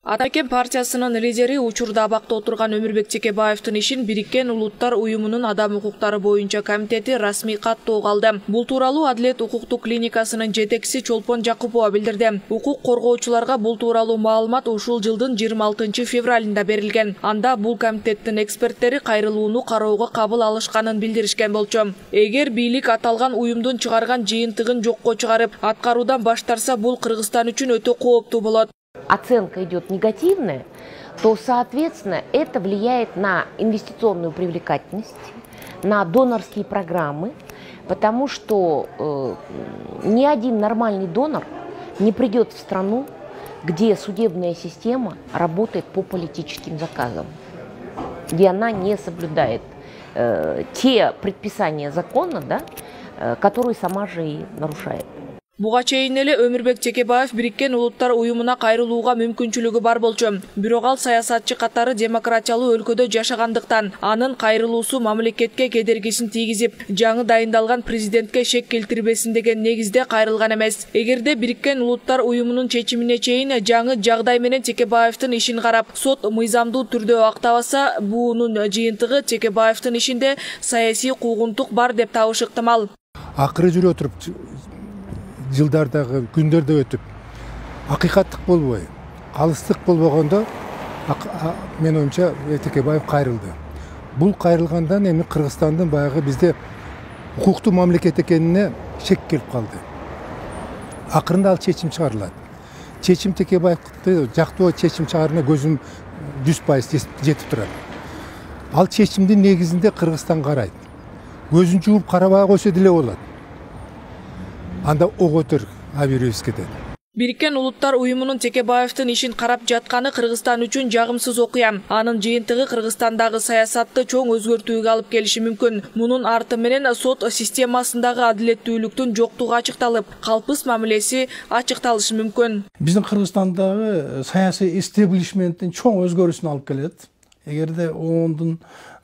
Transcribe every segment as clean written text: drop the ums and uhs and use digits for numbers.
Атамекен партиясынын лидери учурда абакта отурган Өмүрбек Текебаевдин ишин Бириккен Улуттар уюмунун адам укуктары боюнча комитети расмий каттоо алды. Бул тууралуу Адилет укуктук клиникасынын жетекчиси Чолпон Жакупова билдирди. Укук коргоочуларга бул тууралуу маалымат ушул жылдын 26 февралында берилген. Анда бул комитеттин эксперттери кайрылууну кароого кабыл алышканын билдиришкен болчу. Эгер бийлик аталган уюмдун чыгарган жыйынтыгын жокко чыгарып, аткаруудан баш тарса, бул Кыргызстан үчүн өтө кооптуу болот. Оценка идет негативная, то, соответственно, это влияет на инвестиционную привлекательность, на донорские программы, потому что ни один нормальный донор не придет в страну, где судебная система работает по политическим заказам, где она не соблюдает те предписания закона, да, которые сама же и нарушает. Буга чейин эле Өмүрбек Текебаев Бириккен Улуттар уюмуна кайрылууга мүмкүнчүлүгү бар болчу. Бирок ал саясатчы катары демократиялуу өлкөдө жашагандыктан анын кайрылуусу мамлекетке кедергисин тийгизип, жаңы дайындалган президентке шек келтирбесин деген негизде кайрылган эмес. Эгерде Бириккен Улуттар уюмунун чечимине чейин жаңы жагдай менен Текебаевдин ишин карап, сот мыйзамдуу түрдө актабаса, буунун жыйынтыгы Текебаевдин ишинде саясий куугунтук бар деп табышы ыктымал. Акыры жүрө туруп жылдардагы күндөрдө өтүп, акыйкаттык болбой, алыстык болбогондо мен оюмча Текебаев кайрылды. Бул кайрылгандан эми Кыргызстандын баягы бизде укуктуу мамлекет экенине шек келип калды. Акырында ал чечим чыгарылат. Чечим Текебаевди жактоо чечим чыгарууна көзүм 100% жетип турат. Ал чечимдин негизинде Кыргызстан карайт. Көзүн жууп карабай койсо деле болот. Анда оготөр абийбиз кетет. Бириккен Улуттар уюмунун Текебаевдин ишин карап жатканы Кыргызстан үчүн жагымсыз окуя. Анын жыйынтыгы Кыргызстандагы саясатты чоң өзгөртүүгө алып келиши мүмкүн. Мунун арты менен сот системасындагы адилеттүүлүктүн жоктугу ачыкталып, калпыс мамилеси ачыкталышы мүмкүн. Биздин Кыргызстандагы саясий истеблишменттин чоң өзгөрүүсүн алып келет. Эгерде ондун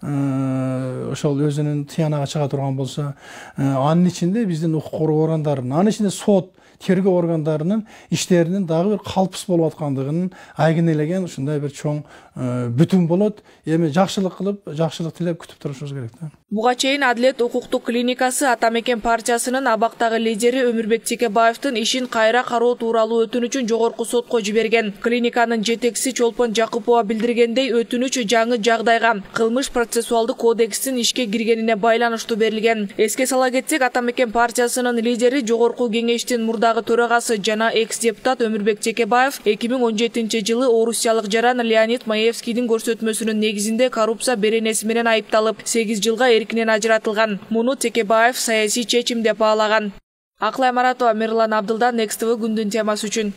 ошол өзүнүн тыянага чыга турган болсо, анын ичинде биздин укук коргоо органдарынын, анын ичинде сот, тергөө органдарынын иштеринин дагы бир калпыс болуп аткандыгын айгинелеген ушундай бир чоң бүтүн болот. Эми жакшылык кылып, жакшылык тилеп күтүп турушубуз керек да. Буга чейин Адилет укуктук клиникасы Атамекен партиясынын абактагы лидери Өмүрбек Текебаевдин ишин кайра кароо тууралуу өтүнүчүн жогорку сотко жиберген. Клиниканын жетекчиси Чолпон Жакупова билдиргендей, өтүнүч жаңы жагдайга кылмыш процессуалдык кодекстин ишке киргенине байланыштуу берилген. Эске сала кетсек, Атамекен партиясынын лидери жогорку кеңештин мурдагы төрагасы жана экс-депутат Өмүрбек Текебаев 2017 жылы орусиялык жаран Леонид Маевскийдин көрсөтмөсүнүн негизинде коррупция беренеси менен айыпталып, 8 жылга эркинен ажыратылган. Муну Текебаев саясий чечим деп баалаган. Аклай Маратова, Мирлан Абдылдан, Next TV күндүн темасы үчүн.